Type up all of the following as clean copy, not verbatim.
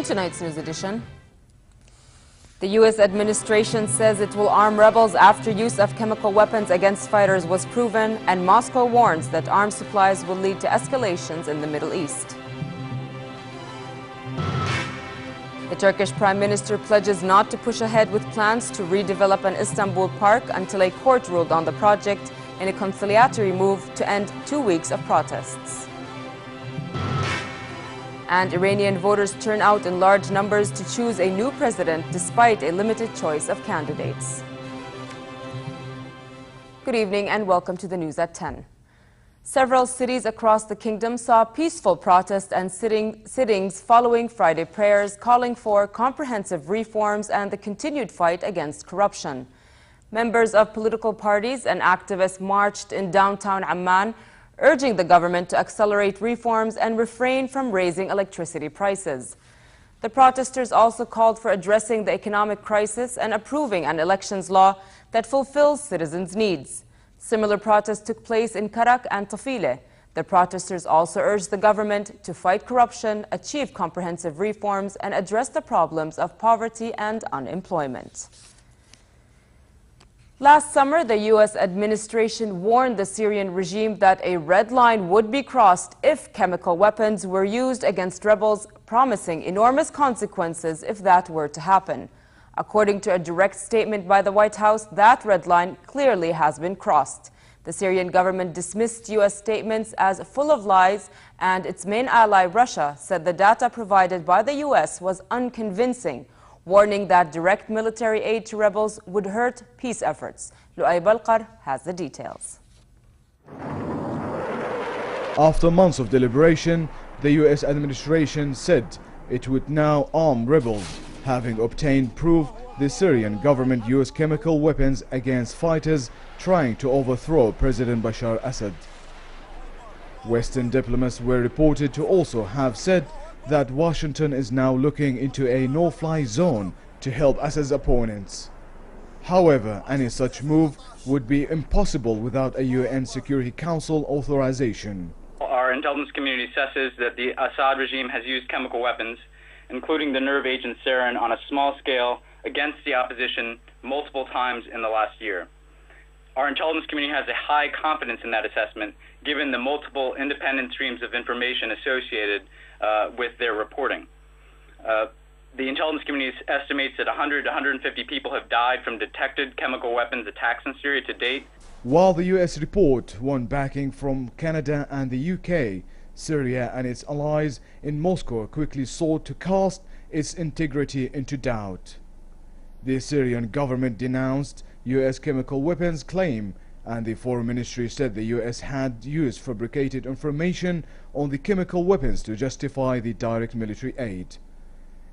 In tonight's news edition, the U.S. administration says it will arm rebels after use of chemical weapons against fighters was proven, and Moscow warns that arms supplies will lead to escalations in the Middle East. The Turkish Prime Minister pledges not to push ahead with plans to redevelop an Istanbul park until a court ruled on the project in a conciliatory move to end 2 weeks of protests. And Iranian voters turn out in large numbers to choose a new president despite a limited choice of candidates. Good evening and welcome to the news at 10. Several cities across the kingdom saw peaceful protests and sittings following Friday prayers calling for comprehensive reforms and the continued fight against corruption. Members of political parties and activists marched in downtown Amman, urging the government to accelerate reforms and refrain from raising electricity prices. The protesters also called for addressing the economic crisis and approving an elections law that fulfills citizens' needs. Similar protests took place in Karak and Tafile. The protesters also urged the government to fight corruption, achieve comprehensive reforms, and address the problems of poverty and unemployment. Last summer, the U.S. administration warned the Syrian regime that a red line would be crossed if chemical weapons were used against rebels, promising enormous consequences if that were to happen. According to a direct statement by the White House, that red line clearly has been crossed. The Syrian government dismissed U.S. statements as full of lies, and its main ally, Russia, said the data provided by the U.S. was unconvincing, warning that direct military aid to rebels would hurt peace efforts. Lu'ay Balqar has the details. After months of deliberation, the U.S. administration said it would now arm rebels, having obtained proof the Syrian government used chemical weapons against fighters trying to overthrow President Bashar Assad. Western diplomats were reported to also have said that Washington is now looking into a no-fly zone to help Assad's opponents. However, any such move would be impossible without a UN Security Council authorization. Our intelligence community assesses that the Assad regime has used chemical weapons, including the nerve agent sarin, on a small scale against the opposition multiple times in the last year. Our intelligence community has a high confidence in that assessment, given the multiple independent streams of information associated with their reporting. The intelligence community estimates that 100 to 150 people have died from detected chemical weapons attacks in Syria to date. While the US report won backing from Canada and the UK, Syria and its allies in Moscow quickly sought to cast its integrity into doubt. The Syrian government denounced US chemical weapons claim, and the Foreign Ministry said the US had used fabricated information on the chemical weapons to justify the direct military aid.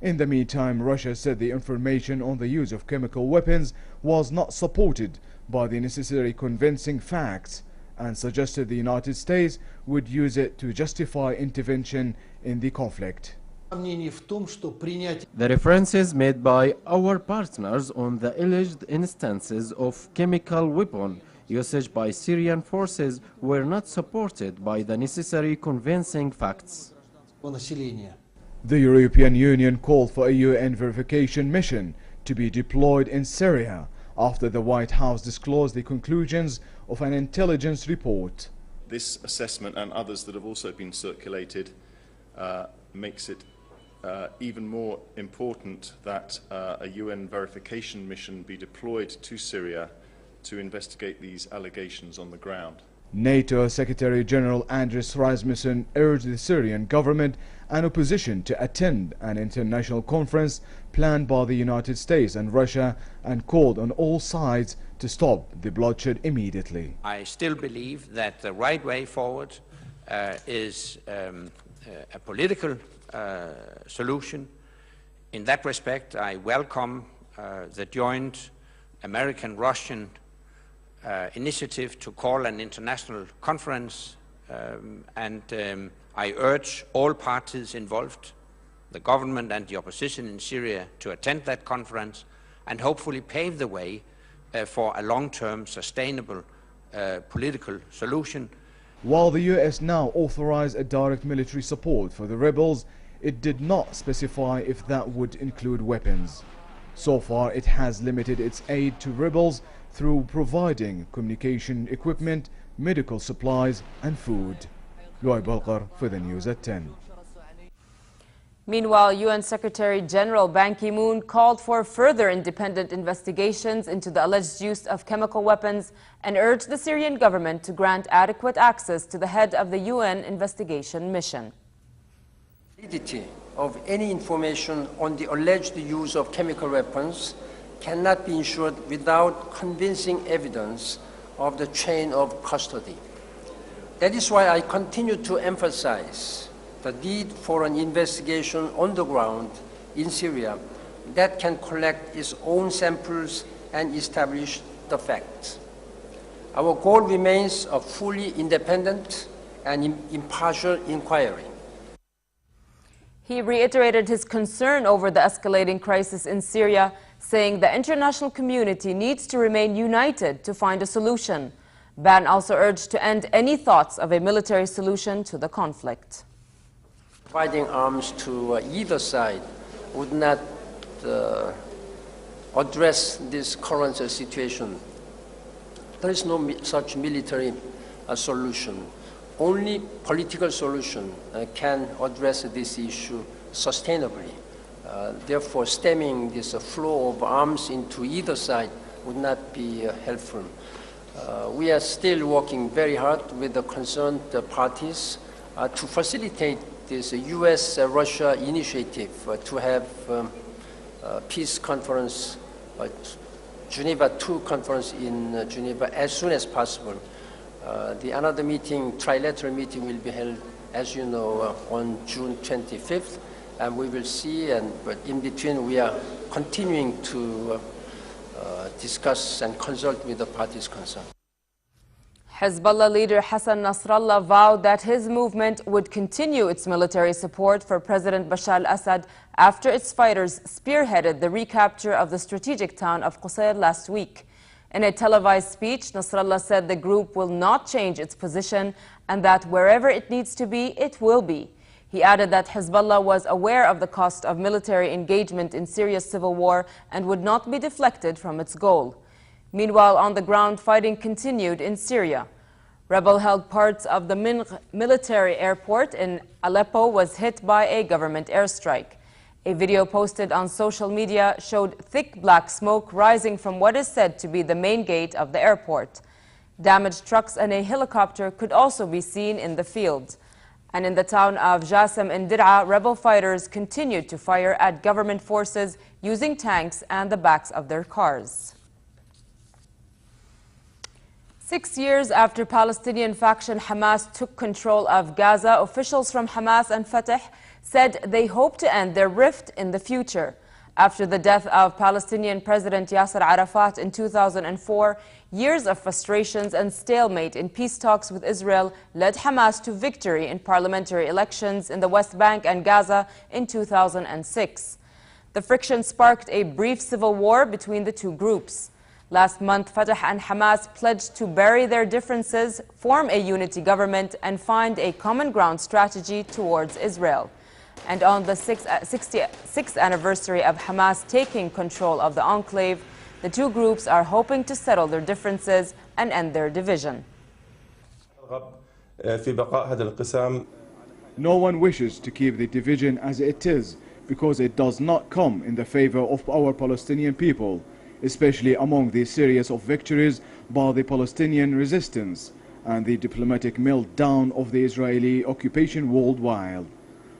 In the meantime, Russia said the information on the use of chemical weapons was not supported by the necessary convincing facts, and suggested the United States would use it to justify intervention in the conflict. The references made by our partners on the alleged instances of chemical weapon usage by Syrian forces were not supported by the necessary convincing facts. The European Union called for a UN verification mission to be deployed in Syria after the White House disclosed the conclusions of an intelligence report. This assessment and others that have also been circulated makes it even more important that a UN verification mission be deployed to Syria to investigate these allegations on the ground. NATO Secretary General Andris Rasmussen urged the Syrian government and opposition to attend an international conference planned by the United States and Russia, and called on all sides to stop the bloodshed immediately. I still believe that the right way forward is a political solution. In that respect, I welcome the joint American-Russian initiative to call an international conference, and I urge all parties involved, the government and the opposition in Syria, to attend that conference and hopefully pave the way for a long-term sustainable political solution. While the US now authorized a direct military support for the rebels, it did not specify if that would include weapons. So far, it has limited its aid to rebels through providing communication equipment, medical supplies and food. Luay Balkar for the news at 10. Meanwhile, UN Secretary General Ban Ki-moon called for further independent investigations into the alleged use of chemical weapons and urged the Syrian government to grant adequate access to the head of the UN investigation mission. Validity of any information on the alleged use of chemical weapons cannot be ensured without convincing evidence of the chain of custody. That is why I continue to emphasize the need for an investigation on the ground in Syria that can collect its own samples and establish the facts. Our goal remains a fully independent and impartial inquiry. He reiterated his concern over the escalating crisis in Syria, saying the international community needs to remain united to find a solution. Ban also urged to end any thoughts of a military solution to the conflict. Providing arms to either side would not address this current situation. There is no such military solution. Only political solution can address this issue sustainably. Therefore, stemming this flow of arms into either side would not be helpful. We are still working very hard with the concerned parties to facilitate this U.S.-Russia initiative to have peace conference, Geneva II conference in Geneva as soon as possible. Another meeting, trilateral meeting, will be held, as you know, on June 25th, and we will see, but in between we are continuing to discuss and consult with the parties concerned. Hezbollah leader Hassan Nasrallah vowed that his movement would continue its military support for President Bashar al-Assad after its fighters spearheaded the recapture of the strategic town of Qusayr last week. In a televised speech, Nasrallah said the group will not change its position and that wherever it needs to be, it will be. He added that Hezbollah was aware of the cost of military engagement in Syria's civil war and would not be deflected from its goal. Meanwhile, on the ground, fighting continued in Syria. Rebel-held parts of the military airport in Aleppo was hit by a government airstrike. A video posted on social media showed thick black smoke rising from what is said to be the main gate of the airport. Damaged trucks and a helicopter could also be seen in the field. And in the town of Jasem in Dir'a, rebel fighters continued to fire at government forces using tanks and the backs of their cars. 6 years after Palestinian faction Hamas took control of Gaza, officials from Hamas and Fatah said they hope to end their rift in the future. After the death of Palestinian President Yasser Arafat in 2004, years of frustrations and stalemate in peace talks with Israel led Hamas to victory in parliamentary elections in the West Bank and Gaza in 2006. The friction sparked a brief civil war between the two groups. Last month, Fatah and Hamas pledged to bury their differences, form a unity government, and find a common ground strategy towards Israel. And on the 66th anniversary of Hamas taking control of the enclave, the two groups are hoping to settle their differences and end their division. No one wishes to keep the division as it is because it does not come in the favor of our Palestinian people, especially among the series of victories by the Palestinian resistance and the diplomatic meltdown of the Israeli occupation worldwide.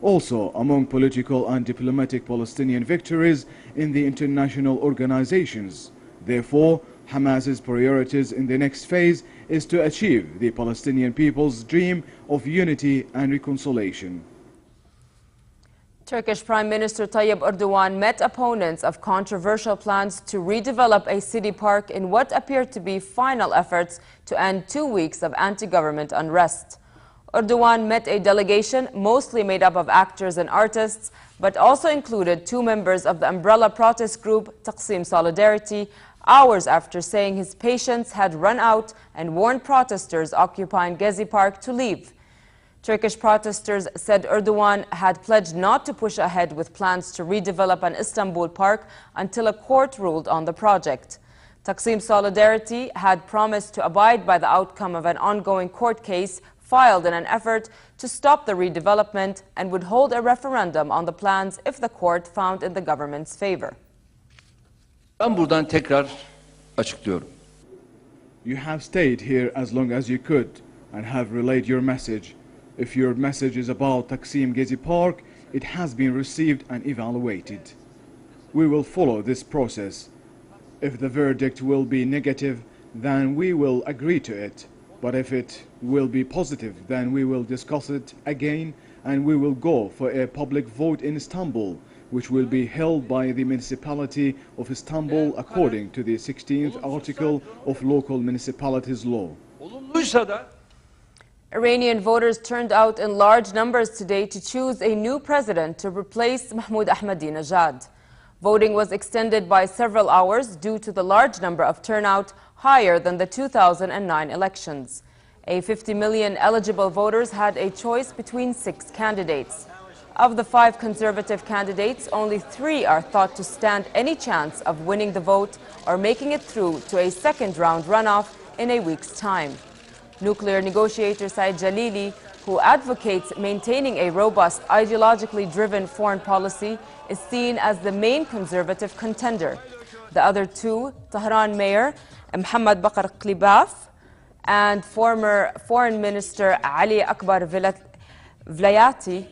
Also among political and diplomatic Palestinian victories in the international organizations. Therefore, Hamas's priorities in the next phase is to achieve the Palestinian people's dream of unity and reconciliation. Turkish Prime Minister Tayyip Erdogan met opponents of controversial plans to redevelop a city park in what appeared to be final efforts to end 2 weeks of anti-government unrest. Erdogan met a delegation mostly made up of actors and artists, but also included 2 members of the umbrella protest group Taqsim Solidarity, hours after saying his patience had run out and warned protesters occupying Gezi Park to leave. Turkish protesters said Erdogan had pledged not to push ahead with plans to redevelop an Istanbul park until a court ruled on the project. Taksim Solidarity had promised to abide by the outcome of an ongoing court case filed in an effort to stop the redevelopment and would hold a referendum on the plans if the court found in the government's favor. Ben buradan tekrar açıklıyorum. You have stayed here as long as you could and have relayed your message. If your message is about Taksim Gezi Park, it has been received and evaluated. We will follow this process. If the verdict will be negative, then we will agree to it. But if it will be positive, then we will discuss it again and we will go for a public vote in Istanbul, which will be held by the municipality of Istanbul according to the 16th article of local municipalities law. Iranian voters turned out in large numbers today to choose a new president to replace Mahmoud Ahmadinejad. Voting was extended by several hours due to the large number of turnout, higher than the 2009 elections. 50 million eligible voters had a choice between 6 candidates. Of the 5 conservative candidates, only 3 are thought to stand any chance of winning the vote or making it through to a second-round runoff in a week's time. Nuclear negotiator Saeed Jalili, who advocates maintaining a robust, ideologically driven foreign policy, is seen as the main conservative contender. The other 2, Tehran Mayor Mohammad Bakr Klibaf and former Foreign Minister Ali Akbar Vlayati,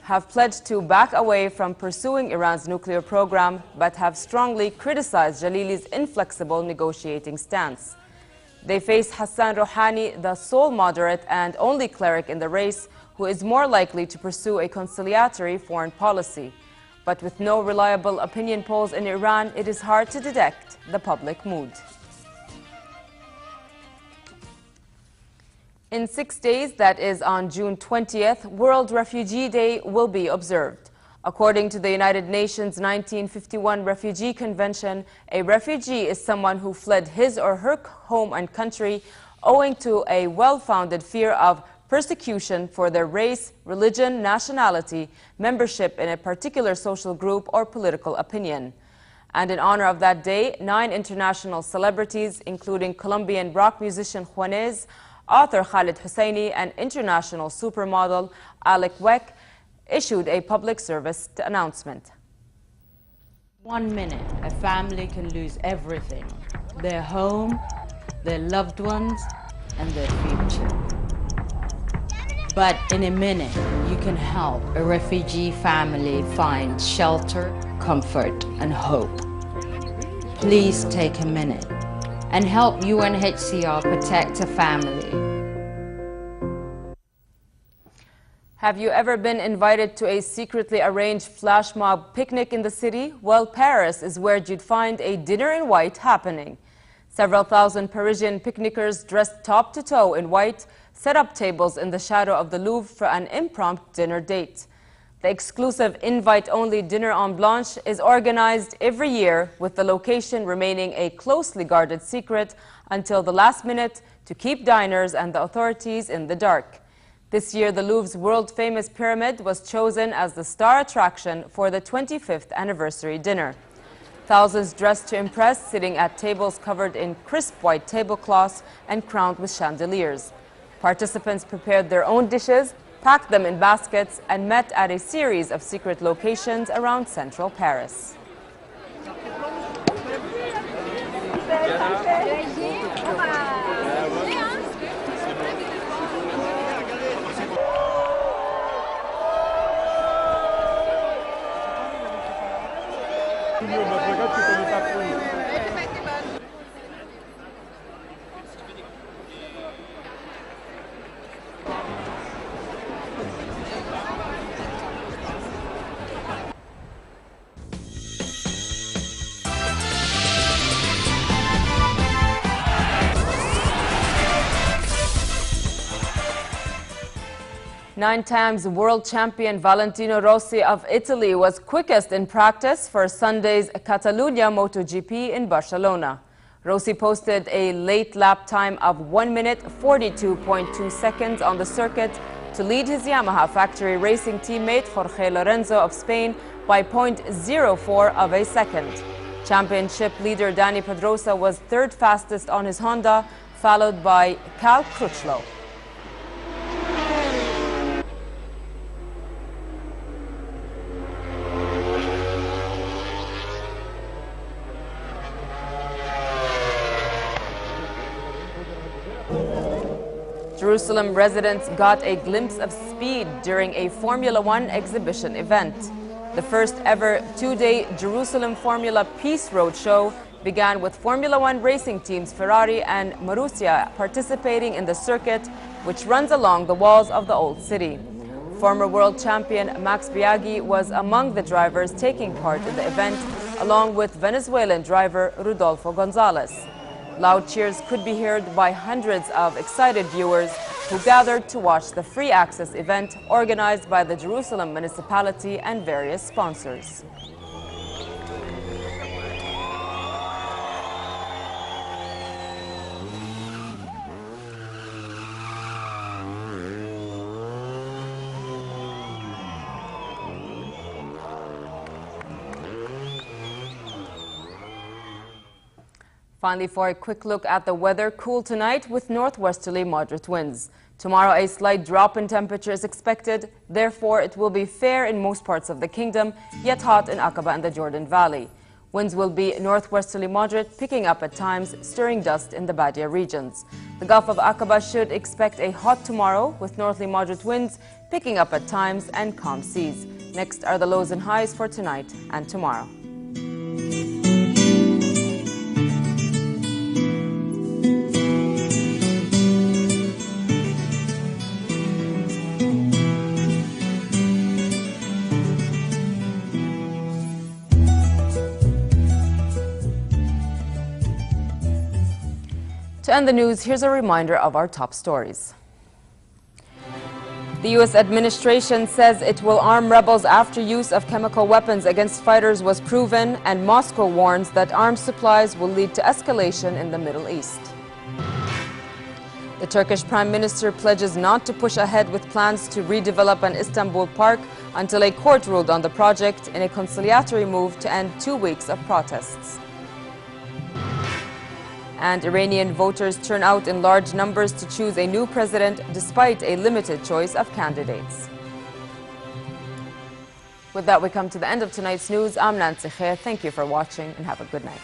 have pledged to back away from pursuing Iran's nuclear program, but have strongly criticized Jalili's inflexible negotiating stance. They face Hassan Rouhani, the sole moderate and only cleric in the race, who is more likely to pursue a conciliatory foreign policy. But with no reliable opinion polls in Iran, it is hard to detect the public mood. In 6 days, that is on June 20th, World Refugee Day will be observed. According to the United Nations 1951 Refugee Convention, a refugee is someone who fled his or her home and country owing to a well-founded fear of persecution for their race, religion, nationality, membership in a particular social group, or political opinion. And in honor of that day, 9 international celebrities, including Colombian rock musician Juanes, author Khalid Hosseini, and international supermodel Alec Weck, issued a public service announcement. 1 minute, a family can lose everything: their home, their loved ones, and their future. But in a minute, you can help a refugee family find shelter, comfort, and hope. Please take a minute and help UNHCR protect a family. Have you ever been invited to a secretly arranged flash mob picnic in the city? Well, Paris is where you'd find a dinner in white happening. Several thousand Parisian picnickers dressed top to toe in white set up tables in the shadow of the Louvre for an impromptu dinner date. The exclusive invite-only Dinner en Blanche is organized every year, with the location remaining a closely guarded secret until the last minute to keep diners and the authorities in the dark. This year, the Louvre's world-famous pyramid was chosen as the star attraction for the 25th anniversary dinner. Thousands dressed to impress, sitting at tables covered in crisp white tablecloths and crowned with chandeliers. Participants prepared their own dishes, packed them in baskets, and met at a series of secret locations around central Paris. Nine times world champion Valentino Rossi of Italy was quickest in practice for Sunday's Catalunya MotoGP in Barcelona. Rossi posted a late lap time of 1 minute 42.2 seconds on the circuit to lead his Yamaha factory racing teammate Jorge Lorenzo of Spain by 0.04 of a second. Championship leader Dani Pedrosa was third fastest on his Honda, followed by Cal Crutchlow. Jerusalem residents got a glimpse of speed during a Formula One exhibition event. The first ever two-day Jerusalem Formula Peace Road show began with Formula One racing teams Ferrari and Marussia participating in the circuit, which runs along the walls of the Old City. Former world champion Max Biaggi was among the drivers taking part in the event, along with Venezuelan driver Rodolfo Gonzalez. Loud cheers could be heard by hundreds of excited viewers who gathered to watch the free access event organized by the Jerusalem municipality and various sponsors. Finally, for a quick look at the weather, cool tonight with northwesterly moderate winds. Tomorrow, a slight drop in temperature is expected. Therefore, it will be fair in most parts of the kingdom, yet hot in Aqaba and the Jordan Valley. Winds will be northwesterly moderate, picking up at times, stirring dust in the Badia regions. The Gulf of Aqaba should expect a hot tomorrow with northerly moderate winds, picking up at times, and calm seas. Next are the lows and highs for tonight and tomorrow. To end the news, here's a reminder of our top stories. The U.S. administration says it will arm rebels after use of chemical weapons against fighters was proven, and Moscow warns that arms supplies will lead to escalation in the Middle East. The Turkish Prime Minister pledges not to push ahead with plans to redevelop an Istanbul park until a court ruled on the project in a conciliatory move to end 2 weeks of protests. And Iranian voters turn out in large numbers to choose a new president despite a limited choice of candidates. With that, we come to the end of tonight's news. I'm Nancy Khair. Thank you for watching and have a good night.